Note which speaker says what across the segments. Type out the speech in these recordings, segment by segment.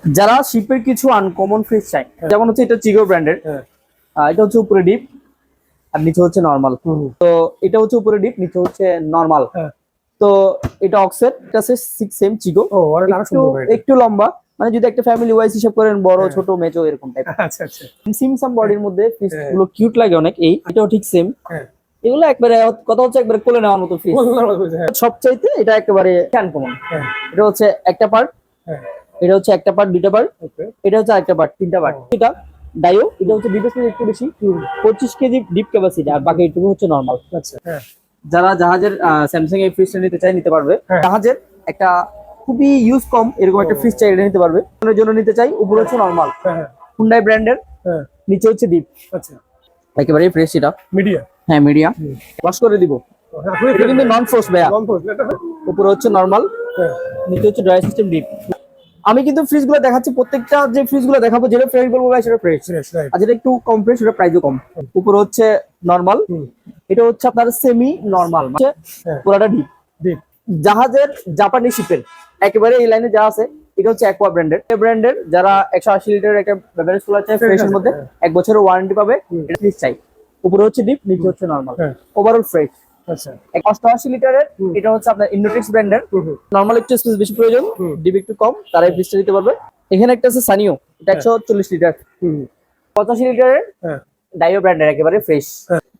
Speaker 1: যারা শিপের কিছু uncommon fridge চাই, যেমন হচ্ছে এটা চিগো ব্র্যান্ডের, এটা হচ্ছে উপরে ডিপ আর নিচে হচ্ছে নরমাল। তো এটা হচ্ছে উপরে ডিপ, নিচে হচ্ছে নরমাল। তো এটা অক্সেট, এটা হচ্ছে 6M চিগো, একটু লম্বা, মানে যদি একটা ফ্যামিলি ওয়াইজ হিসাব করেন বড় ছোট মেজো এরকম টাইপ।
Speaker 2: আচ্ছা আচ্ছা,
Speaker 1: সিমসাম বডির মধ্যে ফ্রিজ গুলো কিউট লাগে অনেক। এটাও ঠিক সেম। এগুলো একবারে কথা হচ্ছে একবারে কোলে নেওয়ার মতো ফ্রিজ। সবচাইতে এটা একেবারে আনকমন। এটা হচ্ছে একটা পার্ট, এটা হচ্ছে একটা পার্ট, দুইটা পার্ট, এটা হচ্ছে একটা পার্ট, তিনটা পার্ট। এটা ডাইও, এটা হচ্ছে ডিপ স্পেস একটু বেশি, 25 কেজি ডিপ ক্যাপাসিটি, আর বাকি একটু হচ্ছে নরমাল।
Speaker 2: আচ্ছা,
Speaker 1: যারা জাহাজের স্যামসাং এই ফ্রিজটা নিতে চাই নিতে পারবে। জাহাজের একটা খুবই ইউজ কম এরকম একটা ফ্রিজ চাই, এটা নিতে পারবে। এর জন্য নিতে চাই, উপরে হচ্ছে নরমাল হুন্ডাই ব্র্যান্ডের, নিচে হচ্ছে ডিপ।
Speaker 2: আচ্ছা,
Speaker 1: একেবারে ফ্রেশ। এটা
Speaker 2: মিডিয়া,
Speaker 1: হ্যাঁ মিডিয়া, ওয়াশ করে দিব। এটা কিন্তু নন ফ্রোস্ট ভাইয়া, উপরে হচ্ছে নরমাল, নিচে হচ্ছে ড্রাই সিস্টেম ডিপ। আমি কিন্তু ফ্রিজ গুলো দেখাচ্ছি, প্রত্যেকটা যে ফ্রিজ গুলো দেখাবো যেটা ফ্রেশ বলবো ভাই সেটা ফ্রেশ, আর যেটা একটু কম ফ্রেশ সেটা প্রাইসও কম। উপরে হচ্ছে নরমাল, এটা হচ্ছে আপনার সেমি নরমাল, মানে পুরাটা ডিপ। জাহাজের জাপানি শিপের একেবারে এই লাইনে যা আছে, এটা হচ্ছে অ্যাকোয়া ব্র্যান্ডের। যারা 180 লিটারের একটা বেভারেজ কুলার চাই ফ্রেশের মধ্যে, 1 বছরের ওয়ারেন্টি পাবে। এটা ফ্রিজ চাই, উপরে হচ্ছে ডিপ, নিচে হচ্ছে নরমাল, ওভারঅল ফ্রেশ।
Speaker 2: আচ্ছা,
Speaker 1: 188 লিটারের, এটা হচ্ছে আপনার ইন্ডোটেক্স ব্র্যান্ডের। নরমাল একটু স্পেস বেশি প্রয়োজন, ডিপ একটু কম, তারা এই ফ্রিজটা নিতে পারবে। এখানে একটা আছে সানিও, এটা 140 লিটার, 85 লিটারের, ডাইও ব্র্যান্ডের, একেবারে ফ্রেশ,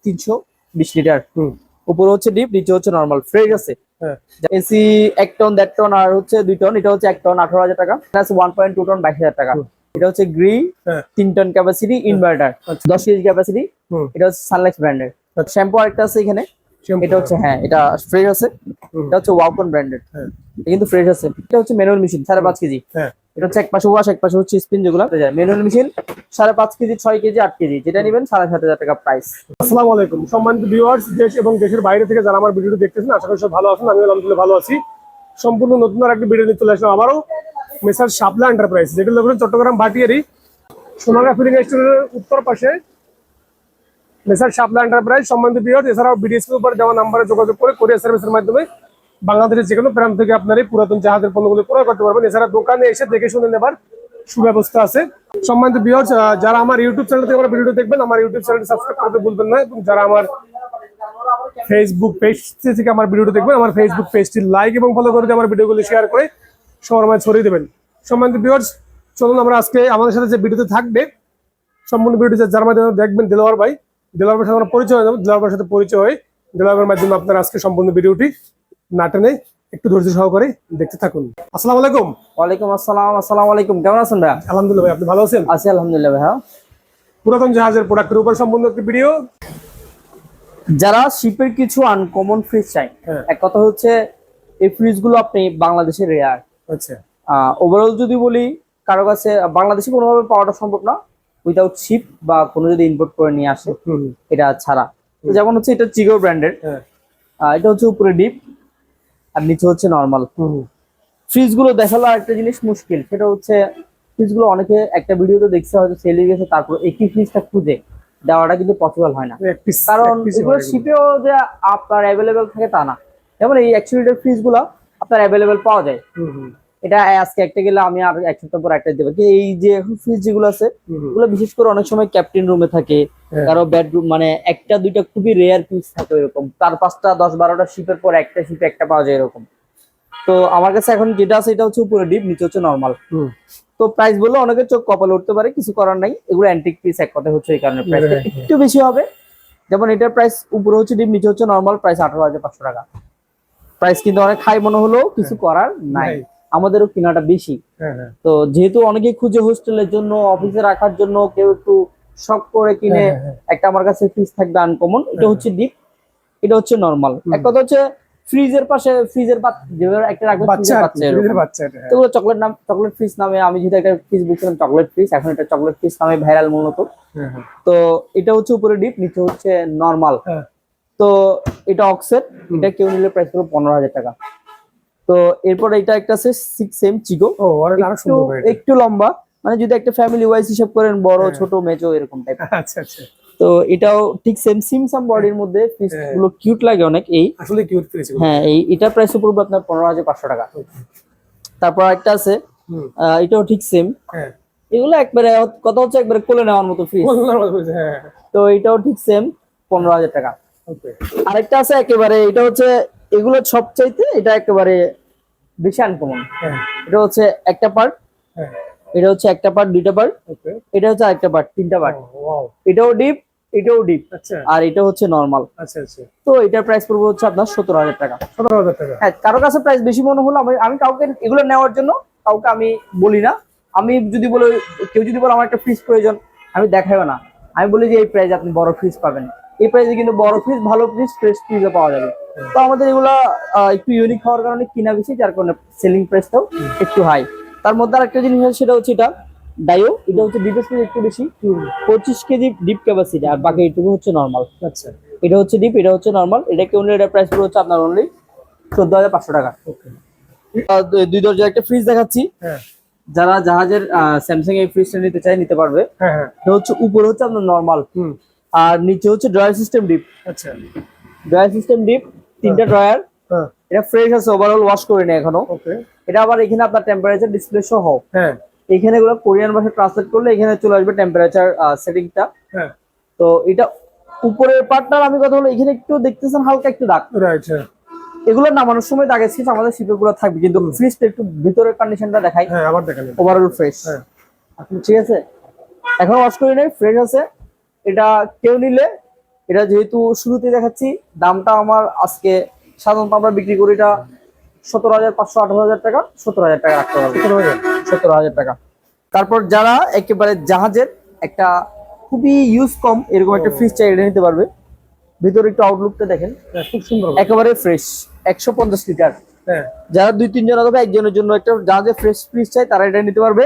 Speaker 1: 320 লিটার। উপরে হচ্ছে ডিপ, নিচে হচ্ছে নরমাল, ফ্রেশ আছে। এসি 1 টন 1.5 টন আর হচ্ছে 2 টন, এটা হচ্ছে 1 টন 18,000 টাকা, প্লাস 1.2 টন 22,000 টাকা। এটা হচ্ছে Gree 3 ton capacity inverter, 10 KG capacity, এটা হচ্ছে সানলাইক্স ব্র্যান্ডের। শ্যাম্পু আরেকটা আছে এখানে, এটা হচ্ছে এটা ফ্রেশ আছে, এটা হচ্ছে ওয়ালটন ব্র্যান্ডের, কিন্তু ফ্রেশ আছে। এটা হচ্ছে ম্যানুয়াল মেশিন 5.5 কেজি, এটা হচ্ছে এক পাশে ওয়াশ এক পাশে হচ্ছে স্পিন, যেগুলো manual machine 5.5 KG, 6 KG, 8 KG, যেটা নেবেন 7,500 টাকা প্রাইস।
Speaker 2: আসসালামু আলাইকুম সম্মানিত ভিউয়ার্স, দেশ এবং দেশের বাইরে থেকে যারা আমার ভিডিওটি দেখতেছেন, আশা করি সব ভালো আছেন। আমি আলহামদুলিল্লাহ ভালো আছি। সম্পূর্ণ নতুন আর একটা ভিডিও নিয়ে চলে আসলাম আবারও মেসার শাপলা এন্টারপ্রাইজ, যেগুলো চট্টগ্রাম ভাটিয়ারি সোনাগা ফিলিং স্টেশনের উত্তর পাশে মেসার শাপলা এন্টারপ্রাইজ। সম্মানিত ভিউয়ার্স, এছাড়াও বিডিএসপির উপর দেওয়া নাম্বারে যোগাযোগ করে কোরিয়ার সার্ভিসের মাধ্যমে বাংলাদেশের যে কোনো প্রান্ত থেকে আপনার এই পুরাতন জাহাজের পণ্যগুলো ক্রয় করতে পারবেন। এছাড়া দোকানে এসে দেখে শুনে নেবার সুব্যবস্থা আছে। সম্মানিত ভিউয়ার্স, যারা আমার ইউটিউব চ্যানেল থেকে আমার ভিডিও দেখবেন, আমার ইউটিউব চ্যানেলটি সাবস্ক্রাইব করতে ভুলবেন না, এবং যারা আমার ফেসবুক পেজ থেকে আমার ভিডিওটি দেখবেন, আমার ফেসবুক পেজটি লাইক এবং ফলো করে দিয়ে আমার ভিডিওগুলো শেয়ার করে সবার মাঝে ছড়িয়ে দেবেন। সম্মানিত ভিউয়ার্স, চলুন আমরা আজকে আমাদের সাথে যে ভিডিওতে থাকবে, সম্পূর্ণ ভিডিওটি যার মাধ্যমে দেখবেন, দিলওয়ার ভাইয়ের সাথে আমরা পরিচয় হয়ে যাবো। দিলওয়ার ভাইয়ের সাথে পরিচয় হয়ে দিলওয়ার মাধ্যমে আপনারা আজকে সম্পূর্ণ ভিডিওটি না টেনে একটু ধৈর্য সহকারে দেখতে থাকুন। আসসালামু আলাইকুম।
Speaker 1: ওয়ালাইকুম আসসালাম। আসসালামু আলাইকুম, কেমন আছেন ভাই?
Speaker 2: আলহামদুলিল্লাহ ভাই, আপনি ভালো আছেন?
Speaker 1: আছি আলহামদুলিল্লাহ ভাই।
Speaker 2: পুরাতন জাহাজের প্রোডাক্টের উপর সম্পূর্ণ একটি ভিডিও।
Speaker 1: যারা শিপের কিছু আনকমন ফ্রিজ চাই, এক কথা হচ্ছে এই ফ্রিজ গুলো আপনি বাংলাদেশের রেয়ার।
Speaker 2: আচ্ছা,
Speaker 1: ওভারঅল যদি বলি, কারো কাছে বাংলাদেশে কোনোভাবে পাওয়াটা সম্ভব না উইদাউট শিপ, বা কোনো যদি ইম্পোর্ট করে নিয়ে আসে এটা ছাড়া। যেমন হচ্ছে এটা চিগো ব্র্যান্ডের, এটা হচ্ছে উপরে ডিপ আর নিচে হচ্ছে নরমাল। ফ্রিজ গুলো দেখালো আরেকটা জিনিস মুশকিল, সেটা হচ্ছে ফ্রিজ গুলো অনেকে একটা ভিডিওতে দেখছে, হয়তো সেল হয়ে গেছে, তারপর একই ফ্রিজটা খুঁজে দেওয়াটা কিন্তু পসিবল হয় না, কারণ এগুলো শিপেও যে আপনার অ্যাভেলেবেল থাকে তা না। যেমন এই 100 লিটার ফ্রিজ গুলো আপনার অ্যাভেলেবেল পাওয়া যায়, এটা আজকে একটা গেলে আমি আর এক সপ্তাহ পর একটা দেবো। এই যে এখন ফ্রিজ যেগুলো আছে, এগুলো বিশেষ করে অনেক সময় ক্যাপ্টেন রুমে থাকে, কারো বেডরুম, মানে একটা দুইটা খুবই রেয়ার পিস থাকে এরকম, 4-5টা 10-12টা শিপের পর একটা শিপে একটা পাওয়া যায় এরকম। তো আমার কাছে এখন যেটা আছে এটা হচ্ছে উপরে ডিপ, নিচে হচ্ছে নরমাল। তো প্রাইস বললে অনেকে চোখ কপালে উঠতে পারে, কিছু করার নাই, এগুলো অ্যান্টিক পিস, এক কথা হচ্ছে এই কারণে প্রাইস একটু বেশি হবে। যেমন এটার প্রাইস উপরে হচ্ছে ডিপ, নিচে হচ্ছে নরমাল, প্রাইস 18,500 টাকা। প্রাইস কিন্তু অনেক হাই মনে হলেও কিছু করার নাই, আমাদেরও কেনাটা বেশি। তো যেহেতু অনেকে খুঁজে হোস্টেলের জন্য, অফিসে রাখার জন্য, কেউ একটু শখ করে কিনে একটা আমার কাছে ফ্রিজ থাকবে আনকমন, এটা হচ্ছে ডিপ, এটা হচ্ছে নরমাল। এক কথা হচ্ছে ফ্রিজের পাশে ফ্রিজের যেভাবে একটা রাখবে ফ্রিজের বাচ্চা, তো চকলেট ফ্রিজ নামে, আমি যেহেতু একটা ফ্রিজ বলছিলাম চকলেট ফ্রিজ, এখন এটা চকলেট ফ্রিজ নামে ভাইরাল মূলত। তো এটা হচ্ছে উপরে ডিপ, নিচে হচ্ছে নরমাল। তো এটা অক্সেট, এটা কেউ নিলে প্রাইস পুরো 15,000 টাকা। তো এরপর এটা একটা আছে 6M চিগো, একটু লম্বা, মানে যদি একটা ফ্যামিলি ওয়াইজ হিসাব করেন বড় ছোট মেজো এরকম টাইপ।
Speaker 2: আচ্ছা আচ্ছা,
Speaker 1: তো এটাও ঠিক সেম সিমসাম বডির মধ্যে, ফ্রিজ গুলো কিউট লাগে অনেক।
Speaker 2: আসলে কিউট ফ্রিজ,
Speaker 1: এটা প্রাইস পড়বে আপনার 15,500 টাকা। তারপর একটা আছে
Speaker 2: হুম।
Speaker 1: এটাও ঠিক সেম।
Speaker 2: হ্যাঁ
Speaker 1: এগুলো একবারে কথা হচ্ছে একবারে কোলে নেওয়ার মতো ফ্রিজ।
Speaker 2: হ্যাঁ
Speaker 1: তো এটাও ঠিক সেম 15,000 টাকা।
Speaker 2: ওকে
Speaker 1: আরেকটা আছে একেবারে, এটা হচ্ছে এগুলো সবচাইতে এটা একেবারে বেশি আনকমন।
Speaker 2: হ্যাঁ
Speaker 1: এটা হচ্ছে একটা পার্ট,
Speaker 2: হ্যাঁ
Speaker 1: এটা হচ্ছে একটা পার্ট, দুইটা পার্ট,
Speaker 2: ওকে
Speaker 1: এটা হচ্ছে আরেকটা পার্ট, তিনটা পার্ট।
Speaker 2: ওয়াও
Speaker 1: এটাও ডিপ, এটাও ডিপ,
Speaker 2: আচ্ছা
Speaker 1: আর এটা হচ্ছে নরমাল।
Speaker 2: আচ্ছা আচ্ছা
Speaker 1: তো এটার প্রাইস পড়বে হচ্ছে আপনার 17,000 টাকা।
Speaker 2: 17,000 টাকা
Speaker 1: হ্যাঁ, কারো কাছে প্রাইস বেশি মনে হলো আমি আমি কাউকে এগুলো নেওয়ার জন্য কাউকে আমি বলি না। আমি যদি বলে কেউ যদি বলে আমার একটা ফ্রিজ প্রয়োজন, আমি দেখাইও না। আমি বলি যে এই প্রাইস আপনি বড় ফ্রিজ পাবেন, এই প্রাইসে কিন্তু বড় ফ্রিজ, ভালো ফ্রিজ, ফ্রেশ ফ্রিজও পাওয়া যাবে। তো আমাদের এগুলা একটু ইউনিক হওয়ার কারণে কিনা বেশি, যার কারণে সেলিং প্রাইসটাও একটু হাই। তার মধ্যে আরেকটা জিনিস আছে, সেটা হচ্ছে এটা ডাইও। এটা হচ্ছে ডিপ স্পেস একটু বেশি, 25 কেজি ডিপ ক্যাপাসিটি, আর বাকি এইটুকু হচ্ছে নর্মাল।
Speaker 2: আচ্ছা
Speaker 1: এটা হচ্ছে ডিপ, এটা হচ্ছে নর্মাল। এটা কেউ এটা প্রাইস পড়বে হচ্ছে আপনার অনলি 14,500 টাকা।
Speaker 2: ওকে
Speaker 1: দুই দরজার একটা ফ্রিজ দেখাচ্ছি।
Speaker 2: হ্যাঁ
Speaker 1: যারা জাহাজের স্যামসাং এই ফ্রিজটা নিতে চায় নিতে পারবে।
Speaker 2: হ্যাঁ হ্যাঁ
Speaker 1: এটা হচ্ছে উপরে হচ্ছে আপনার নর্মাল,
Speaker 2: হুম
Speaker 1: আর নিচে হচ্ছে ড্রয়ার সিস্টেম ডিপ।
Speaker 2: আচ্ছা
Speaker 1: ড্রয়ার সিস্টেম ডিপ, তিনটা ড্রয়ার।
Speaker 2: হ্যাঁ
Speaker 1: এটা ফ্রেশ আছে, ওভারঅল ওয়াশ করে নেই এখনো।
Speaker 2: ওকে
Speaker 1: এটা আবার এখানে আপনার টেম্পারেচার ডিসপ্লে সহ।
Speaker 2: হ্যাঁ
Speaker 1: এখানে এগুলো কোরিয়ান ভাষায় ট্রান্সলেট করলে এখানে চলে আসবে টেম্পারেচার সেটিংটা।
Speaker 2: হ্যাঁ
Speaker 1: তো এটা উপরের পার্টটার আমি কথা বলি, এখানে একটু দেখতেছেন হালকা একটু দাগ।
Speaker 2: রাইট হ্যাঁ
Speaker 1: এগুলো নামানোর সময় দাগের ছিল, আমাদের শিপের গুলো থাকবে, কিন্তু ফ্রিজটা একটু ভিতরের কন্ডিশনটা দেখাই।
Speaker 2: হ্যাঁ আবার দেখালেন
Speaker 1: ওভারঅল ফ্রেশ।
Speaker 2: হ্যাঁ
Speaker 1: ঠিক আছে, এখন ওয়াশ করি নাই, ফ্রেশ আছে। এটা কেউ নিলে, এটা যেহেতু শুরুতে দেখাচ্ছি, দামটা আমার আজকে সাধারণত আমরা বিক্রি করি এটা 17,500, 18,000 টাকা, 17,000 টাকা রাখতে পারবো। 17,000 টাকা। তারপর যারা একেবারে জাহাজের একটা খুবই ইউজ কম এরকম একটা ফ্রিজ চাই, এটা নিতে পারবে। ভিতরে একটু আউটলুকটা দেখেন,
Speaker 2: হ্যাঁ, খুব সুন্দর
Speaker 1: একেবারে ফ্রেশ, 150 লিটার।
Speaker 2: হ্যাঁ
Speaker 1: যারা 2-3 জন অথবা একজনের জন্য একটা জাহাজের ফ্রেশ ফ্রিজ চাই, তারা এটা নিতে পারবে।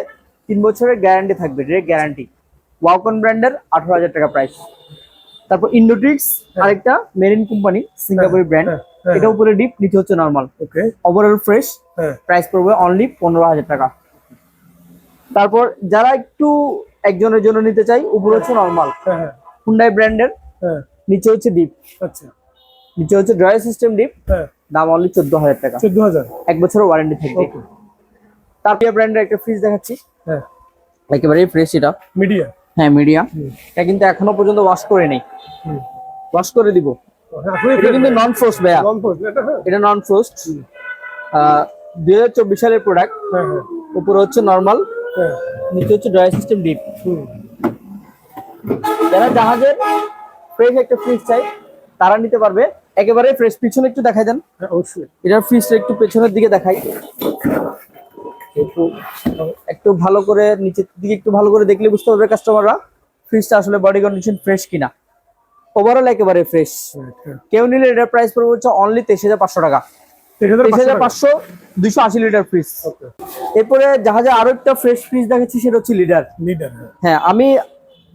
Speaker 1: 3 বছরের গ্যারান্টি থাকবে, ডিরেক্ট গ্যারান্টি। ওয়ালকন ব্র্যান্ডের 18,000 টাকা প্রাইস। তারপর ইন্ডোট্রিক্স, আরেকটা মেরিন কোম্পানি, সিঙ্গাপুরি ব্র্যান্ড।
Speaker 2: হ্যাঁ।
Speaker 1: এটা উপরে ডিপ, নিচে হচ্ছে নরমাল।
Speaker 2: ওকে
Speaker 1: ওভারঅল ফ্রেশ,
Speaker 2: হ্যাঁ
Speaker 1: প্রাইস পড়বে অনলি 15,000 টাকা। তারপর যারা একটু একজনের জন্য নিতে চাই, উপরে হচ্ছে নরমাল,
Speaker 2: হ্যাঁ হ্যাঁ
Speaker 1: হুন্ডাই ব্র্যান্ডের,
Speaker 2: হ্যাঁ
Speaker 1: নিচে হচ্ছে ডিপ।
Speaker 2: আচ্ছা
Speaker 1: নিচে হচ্ছে ড্রয়ার সিস্টেম ডিপ,
Speaker 2: হ্যাঁ
Speaker 1: দাম অনলি 14,000 টাকা।
Speaker 2: 14,000
Speaker 1: 1 বছরের ওয়ারেন্টি থাকবে।
Speaker 2: ওকে
Speaker 1: তারপর ব্র্যান্ডের একটা ফ্রিজ দেখাচ্ছি,
Speaker 2: হ্যাঁ
Speaker 1: একেবারে ফ্রেশ এটা।
Speaker 2: মিডিয়া
Speaker 1: হ্যাঁ, মিডিয়া। এটা কিন্তু এখনো পর্যন্ত ওয়াশ করে নেই,
Speaker 2: হুম
Speaker 1: ওয়াশ করে দিব।
Speaker 2: আপনি
Speaker 1: এটা কিন্তু নন ফ্রোস্ট ভাইয়া,
Speaker 2: লং পোস্ট এটা হ্যাঁ
Speaker 1: এটা নন ফ্রোস্ট। 2024 সালের প্রোডাক্ট।
Speaker 2: হ্যাঁ হ্যাঁ
Speaker 1: উপরে হচ্ছে নরমাল,
Speaker 2: হ্যাঁ
Speaker 1: নিচে হচ্ছে ড্রয়ার সিস্টেম ডিপ।
Speaker 2: হুম
Speaker 1: যারা জাহাজের ফ্রেশ একটা ফ্রিজ চাই, তারা নিতে পারবে। একেবারে ফ্রেশ। পিছনে একটু দেখাই দেন,
Speaker 2: হ্যাঁ অবশ্যই
Speaker 1: এটার ফ্রিজটা একটু পেছনের দিকে দেখাই, একটু একটু ভালো করে নিচের দিকে একটু ভালো করে দেখলে বুঝতে পারবে কাস্টমাররা ফ্রিজটা আসলে বডি কন্ডিশন ফ্রেশ কিনা। ওভারঅল একেবারে ফ্রেশ। কেউ নিলে এটার প্রাইস পড়বে হচ্ছে অনলি 23,500 টাকা। 23,500, 280 লিটার ফ্রিজ।
Speaker 2: ওকে
Speaker 1: এরপরে জাহাজে আরো একটা ফ্রেশ ফ্রিজ দেখাচ্ছি, সেটা হচ্ছে লিডার।
Speaker 2: লিডার হ্যাঁ
Speaker 1: হ্যাঁ,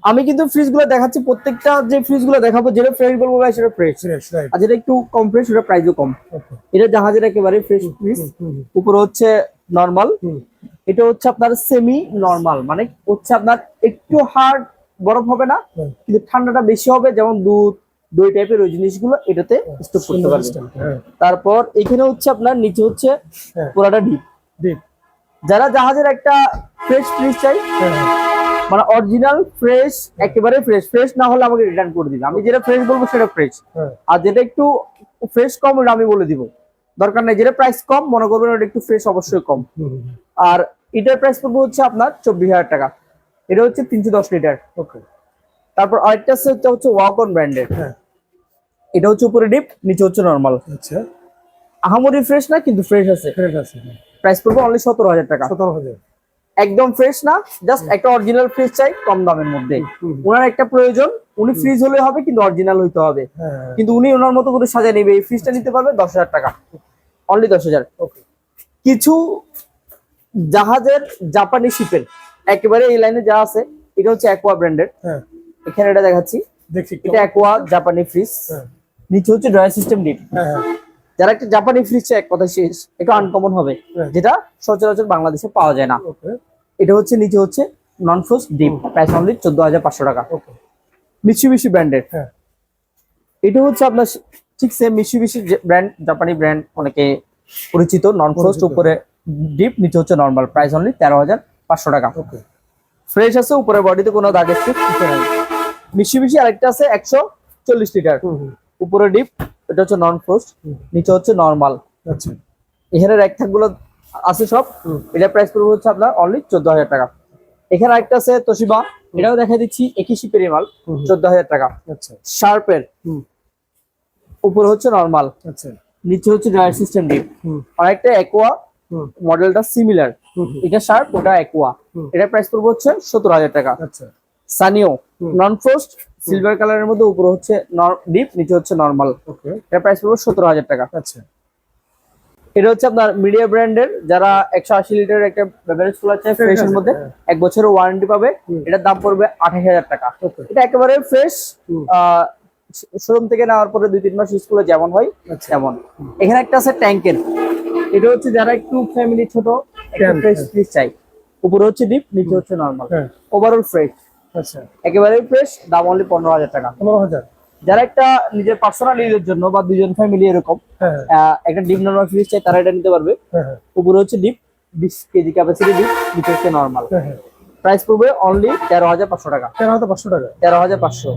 Speaker 1: আমি কিন্তু ফ্রিজ গুলো দেখাচ্ছি, প্রত্যেকটা যে ফ্রিজ গুলো দেখাবো, যেটা ফ্রেশ বলবো ভাই সেটা ফ্রেশ,
Speaker 2: ফ্রেশ রাইট
Speaker 1: আর যেটা একটু কম ফ্রেশ সেটা প্রাইসও কম।
Speaker 2: ওকে
Speaker 1: এটা জাহাজের একেবারে ফ্রেশ ফ্রিজ। উপরে হচ্ছে নরমাল,
Speaker 2: হুম
Speaker 1: এটা হচ্ছে আপনার সেমি নরমাল, মানে হচ্ছে আপনার একটু হার্ড বরফ হবে না,
Speaker 2: হুম।
Speaker 1: কিন্তু ঠান্ডাটা বেশি হবে, যেমন দুধ দই টাইপের ওই জিনিসগুলো এটাতে স্টোর করতে পারবে।
Speaker 2: হ্যাঁ
Speaker 1: তারপর এখানে হচ্ছে আপনার নিচে হচ্ছে
Speaker 2: হ্যাঁ
Speaker 1: পুরাটা ডিপ।
Speaker 2: ডিপ
Speaker 1: যারা জাহাজের একটা ফ্রেশ ফ্রিজ চাই,
Speaker 2: হ্যাঁ
Speaker 1: মানে অরিজিনাল ফ্রেশ, একেবারে ফ্রেশ, ফ্রেশ না হলে আমাকে রিটার্ন করে দিন। আমি যেটা ফ্রেশ বলবো সেটা ফ্রেশ,
Speaker 2: হ্যাঁ
Speaker 1: আর যেটা একটু ফ্রেশ কম ওটা আমি বলে দিব, দরকার নাই। যেটা প্রাইস কম মনে করবেন ওটা একটু ফ্রেশ অবশ্যই কম। আর এটার প্রাইস পড়বে হচ্ছে আপনার 24,000 টাকা। এটা হচ্ছে 310 লিটার।
Speaker 2: ওকে
Speaker 1: তারপর আরেকটা আছে, এটা হচ্ছে ওয়ালকন ব্র্যান্ডের।
Speaker 2: হ্যাঁ
Speaker 1: এটা হচ্ছে উপরে ডিপ, নিচে হচ্ছে নরমাল।
Speaker 2: আচ্ছা
Speaker 1: আহামরি ফ্রেশ না, কিন্তু ফ্রেশ আছে।
Speaker 2: ফ্রেশ আছে
Speaker 1: প্রাইস পড়বে অনলি 17,000 টাকা।
Speaker 2: 17,000
Speaker 1: একদম ফ্রেশ না, জাস্ট একটা অরিজিনাল ফ্রিজ চাই কম দামের মধ্যে। ওনার একটা প্রয়োজন, উনি ফ্রিজ হলে হবে কিন্তু অরিজিনাল হইতে হবে,
Speaker 2: হ্যাঁ
Speaker 1: কিন্তু উনি ওনার মতো করে সাজিয়ে নেবে। এই ফ্রিজটা নিতে পারবে 10,000 টাকা, অনলি 10,000।
Speaker 2: ওকে
Speaker 1: কিছু জাহাজের জাপানি শিপের একেবারে এই লাইনে যা আছে, এটা হচ্ছে অ্যাকোয়া ব্র্যান্ডের।
Speaker 2: হ্যাঁ
Speaker 1: এখানে এটা দেখাচ্ছি,
Speaker 2: দেখছি একটু।
Speaker 1: এটা অ্যাকোয়া জাপানি ফ্রিজ।
Speaker 2: হ্যাঁ
Speaker 1: নিচে হচ্ছে ড্রয়ার সিস্টেম ডিপ।
Speaker 2: হ্যাঁ হ্যাঁ
Speaker 1: যারা একটা জাপানি ফ্রিজ চাই, এক কথা শেষ, এটা আনকমন হবে,
Speaker 2: হ্যাঁ।
Speaker 1: যেটা সচরাচর বাংলাদেশে পাওয়া যায় না।
Speaker 2: ওকে
Speaker 1: এটা হচ্ছে নিচে হচ্ছে নন ফ্রোস্ট ডিপ, প্রাইস অনলি 14,500 টাকা।
Speaker 2: ওকে
Speaker 1: মিৎসুবিশি ব্র্যান্ডের।
Speaker 2: হ্যাঁ
Speaker 1: এটা হচ্ছে আপনার ঠিক সেম মিৎসুবিশি ব্র্যান্ড, জাপানি ব্র্যান্ড, অনেকে পরিচিত। নন ফ্রোস্ট, উপরে ডিপ, নিচে হচ্ছে নর্মাল, প্রাইস অনলি 13,500 টাকা।
Speaker 2: ওকে।
Speaker 1: ফ্রেশ আছে, উপরে বডিতে কোনো দাগ স্টিচ কিছু নাই। মিশি মিশি আরেকটা আছে 140 লিটার, উপরে ডিপ, এটা হচ্ছে নন ফ্রোস্ট, নিচে হচ্ছে নর্মাল।
Speaker 2: আচ্ছা।
Speaker 1: এখানে র্যাক থাকগুলো আছে সব, এটা প্রাইস পড়বে হচ্ছে আপনার অনলি 14,000 টাকা। এখানে আরেকটা আছে তোশিবা, এটাও দেখা দিচ্ছি একই শিপের মাল, 14,000 টাকা।
Speaker 2: আচ্ছা।
Speaker 1: শার্পের উপরে হচ্ছে নর্মাল,
Speaker 2: আচ্ছা।
Speaker 1: নিচে হচ্ছে ড্রায়ার সিস্টেম ডিপ। আর একটা অ্যাকোয়া মডেলটা সিমিলার, এটা শার্প, ওটা অ্যাকোয়া, এটা প্রাইস পড়বে হচ্ছে 17,000 টাকা।
Speaker 2: আচ্ছা।
Speaker 1: সানিও নন ফ্রোস্ট, সিলভার কালারের মধ্যে, উপরে হচ্ছে ডিপ, নিচে হচ্ছে নর্মাল,
Speaker 2: ওকে।
Speaker 1: এটা প্রাইস পড়বে 17,000 টাকা।
Speaker 2: আচ্ছা।
Speaker 1: এটা হচ্ছে আপনার মিডিয়া ব্র্যান্ডের, যারা 180 লিটারের একটা বেভারেজ কুলার চায় ফ্রেশের মধ্যে, 1 বছরের ওয়ারেন্টি পাবে, এটার দাম পড়বে 28,000 টাকা। এটা একেবারে ফ্রেশ, শোরুম থেকে নেওয়ার পরে 2-3 মাস ইউজ করলে যেমন হয় তেমন। এখানে একটা আছে ট্যাঙ্কের, এটা হচ্ছে যারা একটু ফ্যামিলি ছোট, একটা ফ্রেশ পিস চাই, উপরে হচ্ছে ডিপ, নিচে হচ্ছে নরমাল, ওভারঅল ফ্রেশ।
Speaker 2: আচ্ছা।
Speaker 1: একেবারে ফ্রেশ, দাম অনলি 15,000 টাকা।
Speaker 2: 15,000।
Speaker 1: যারা একটা নিজের পার্সোনাল ইউজের জন্য বা 2জন ফ্যামিলি এরকম একটা ডিপ নরমাল ফ্রিজ চাই, তারা এটা নিতে পারবে। উপরে হচ্ছে ডিপ, 20 কেজি ক্যাপাসিটি ডিপ, নিচে হচ্ছে নরমাল, প্রাইস পড়বে অনলি 13,500 টাকা।
Speaker 2: 13,500 টাকা।
Speaker 1: 13,500।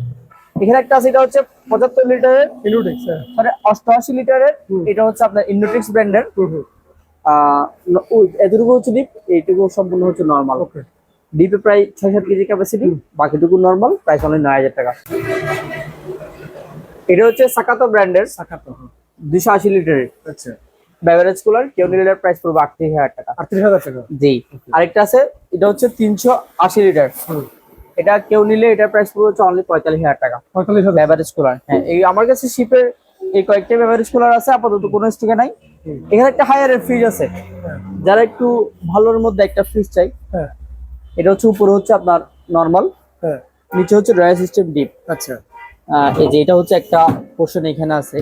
Speaker 1: এখানে একটা আছে, এটা হচ্ছে 75 লিটারের
Speaker 2: ইনোটেক্স,
Speaker 1: মানে 88 লিটারের, এটা হচ্ছে আপনার ইন্ডোটেক্স ব্র্যান্ডের। এতটুকু হচ্ছে ডিপ, এইটুকু সম্পূর্ণ হচ্ছে নরমাল।
Speaker 2: ওকে।
Speaker 1: ডিপে প্রায় 6-7 কেজি ক্যাপাসিটি, বাকিটুকু নরমাল, প্রাইস অনলি 9,000 টাকা। এটা হচ্ছে সাকাতো ব্র্যান্ডের,
Speaker 2: সাকাতো
Speaker 1: 280 লিটারের
Speaker 2: আচ্ছা
Speaker 1: বেভারেজ কুলার, কেউ নিলে প্রাইস পড়বে 38,000 টাকা।
Speaker 2: 38,000 টাকা।
Speaker 1: জি। আরেকটা আছে, এটা হচ্ছে 380 লিটার, এটা কেউ নিলে এটার প্রাইস পড়বে হচ্ছে অনলি 45,000 টাকা।
Speaker 2: 45,000
Speaker 1: বেভারেজ কুলার, হ্যাঁ, এই আমার কাছে শিপের এই কয়েকটা বেভারেজ কুলার আছে, আপাতত কোনো স্টকে নাই। এখানে একটা হায়ারের ফ্রিজ আছে, যারা একটু ভালোর মধ্যে একটা ফ্রিজ চাই,
Speaker 2: হ্যাঁ।
Speaker 1: এটা হচ্ছে উপরে হচ্ছে আপনার নরমাল,
Speaker 2: হ্যাঁ।
Speaker 1: নিচে হচ্ছে ড্রায়ার সিস্টেম ডিপ।
Speaker 2: আচ্ছা।
Speaker 1: এই যে এটা হচ্ছে একটা পোর্শন এখানে আছে,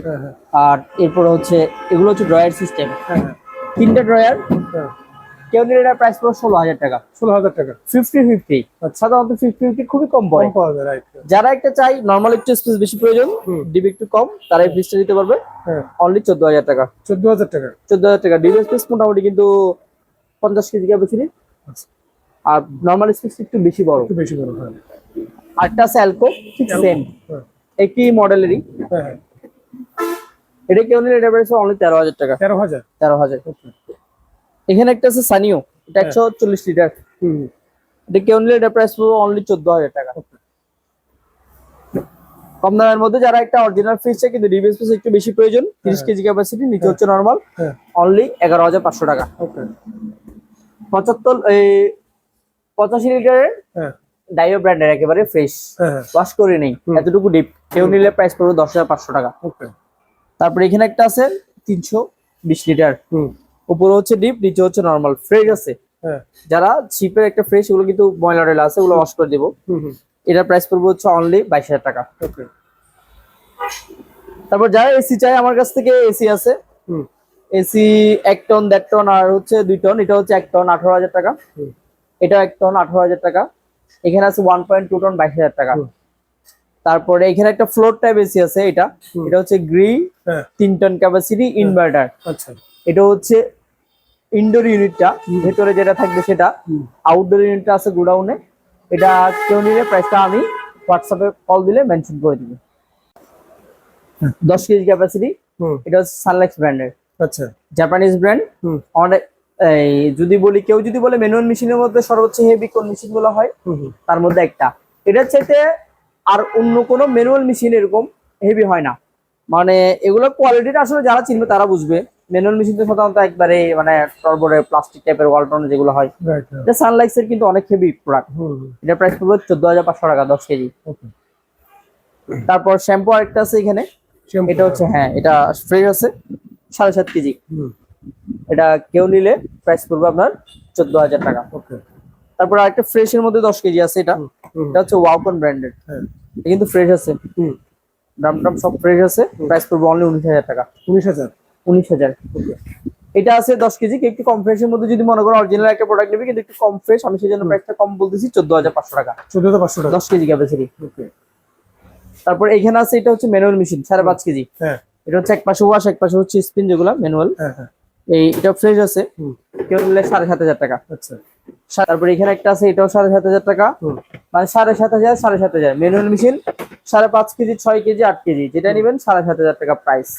Speaker 1: আর এরপর হচ্ছে এগুলো হচ্ছে ড্রয়ার সিস্টেম, 3টা ড্রয়ার। কেউ নিলে এটার প্রাইস পড়বে 16,000 টাকা।
Speaker 2: 16,000 টাকা।
Speaker 1: 50-50, সাধারণত 50-50 খুবই কম পড়ে।
Speaker 2: পাওয়া যায়, রাইট।
Speaker 1: যারা একটা চাই নরমাল একটু স্পেস বেশি প্রয়োজন, ডিপ একটু কম, তারা এই ফ্রিজটা দিতে পারবে অনলি 14,000 টাকা।
Speaker 2: 14,000 টাকা।
Speaker 1: 14,000 টাকা। ডিপ স্পেস মোটামুটি কিন্তু 50 কেজি ক্যাপাসিটি, আর নরমাল স্পেস একটু বেশি বড়,
Speaker 2: একটু বেশি বড়। হ্যাঁ।
Speaker 1: আরেকটা আছে অ্যালকো, ঠিক সেম একই মডেলেরই,
Speaker 2: হ্যাঁ।
Speaker 1: এটা কেউ নিলে এটা প্রাইস অনলি 13,000 টাকা।
Speaker 2: 13,000।
Speaker 1: 13,000। এখানে একটা আছে সানিও, এটা 140 লিটার, এটা কেউ নিলে এটা প্রাইস পড়বে অনলি 14,000 টাকা। কম দামের মধ্যে যারা একটা অরিজিনাল ফ্রিজ চাই কিন্তু ডিপ স্পেস একটু বেশি প্রয়োজন, 30 কেজি ক্যাপাসিটি, নিচে হচ্ছে নরমাল, অনলি 11,500 টাকা।
Speaker 2: ওকে।
Speaker 1: 85 লিটারের ডাইও ব্র্যান্ডের, একেবারে ফ্রেশ, ওয়াশ করে নেই, এতটুকু ডিপ, কেউ নিলে প্রাইস পড়বে 10,500 টাকা।
Speaker 2: ওকে।
Speaker 1: তারপরে এখানে একটা আছে 320 লিটার, উপরে হচ্ছে ডিপ, নিচে হচ্ছে নরমাল, ফ্রেশ আছে। যারা চিপের একটা ফ্রেশ, এগুলো কিন্তু ময়লা টয়লা আছে, ওগুলো ওয়াশ করে দিব। এটার প্রাইস পড়বে হচ্ছে অনলি 22,000 টাকা।
Speaker 2: ওকে।
Speaker 1: তারপর যারা এসি চাই, আমার কাছ থেকে এসি আছে, এসি 1 টন, 1.5 টন, আর হচ্ছে 2 টন। এটা হচ্ছে 1 টন, 18,000 টাকা। এটা 1 টন, 18,000 টাকা। এখানে আছে 1.2 টন, 22,000 টাকা। তারপরে এখানে একটা ফ্লোর টাইপ এসি আছে, এটা হচ্ছে গ্রি, 3 টন ক্যাপাসিটি, ইনভার্টার।
Speaker 2: আচ্ছা।
Speaker 1: এটা হচ্ছে ইনডোর ইউনিটটা, ভেতরে যেটা থাকবে সেটা, আউটডোর ইউনিটটা আছে গোডাউনে। এটা কেউ নিলে প্রাইসটা আমি হোয়াটসঅ্যাপে কল দিলে মেনশন করে দিব। 10 কেজি ক্যাপাসিটি, এটা হচ্ছে সানলাক্স ব্র্যান্ডের,
Speaker 2: আচ্ছা,
Speaker 1: জাপানিজ ব্র্যান্ড। আমাদের এই যদি বলি, কেউ যদি বলে ম্যানুয়াল মেশিনের মধ্যে সর্বোচ্চ হেভি কোন মেশিন গুলো হয়, তার মধ্যে একটা। এটার চাইতে আর অন্য কোনো ম্যানুয়াল মেশিন এরকম হেভি হয় না, মানে এগুলো কোয়ালিটিটা আসলে যারা চিনবে তারা বুঝবে। ম্যানুয়াল মেশিন তো সাধারণত একবারে মানে টর্বোরে প্লাস্টিক টাইপের ওয়ালটন যেগুলো হয়, এটা সানলাক্স এর কিন্তু অনেক হেভি প্রোডাক্ট। এটা প্রাইস পড়বে 14,500 টাকা 10 কেজি। তারপর শ্যাম্পু আরেকটা আছে এখানে, এটা হচ্ছে হ্যাঁ, এটা ফ্রেশ আছে 7.5 কেজি। এটা কেউ নিলে প্রাইস পড়বে আপনার 14,000 টাকা। তারপর আরেকটা ফ্রেশ এর মধ্যে 10 কেজি আছে, এটা হচ্ছে ওয়াকন ব্র্যান্ডেড, কিন্তু ফ্রেশ আছে, দাম সব ফ্রেশ আছে, প্রাইস পড়বে অনলি 19,000 টাকা। 19,000। এটা আছে 10 কেজি, একটু কম ফ্রেশের মধ্যে যদি মনে করো অরিজিনাল একটা প্রোডাক্ট নেবে কিন্তু একটু কম ফ্রেশ, আমি সেই জন্য প্রাইসটা কম বলতেছি, 14,500 টাকা।
Speaker 2: 14,500 টাকা
Speaker 1: 10 কেজি ক্যাপাসিটি। তারপর এখানে আছে, এটা হচ্ছে ম্যানুয়াল মেশিন 5.5 কেজি। এটা হচ্ছে এক পাশে ওয়াশ, এক পাশে হচ্ছে স্পিন, যেগুলো ম্যানুয়াল। এটা ফ্রেশ আছে,
Speaker 2: হুম।
Speaker 1: কেউ নিলে 7,500 টাকা।
Speaker 2: আচ্ছা।
Speaker 1: তারপরে এখানে একটা আছে, এটাও 7,500 টাকা,
Speaker 2: হুম।
Speaker 1: মানে 7,500 7,500। Manual machine 5.5 KG, 6 KG, 8 KG, যেটা নেবেন 7,500 টাকা প্রাইস।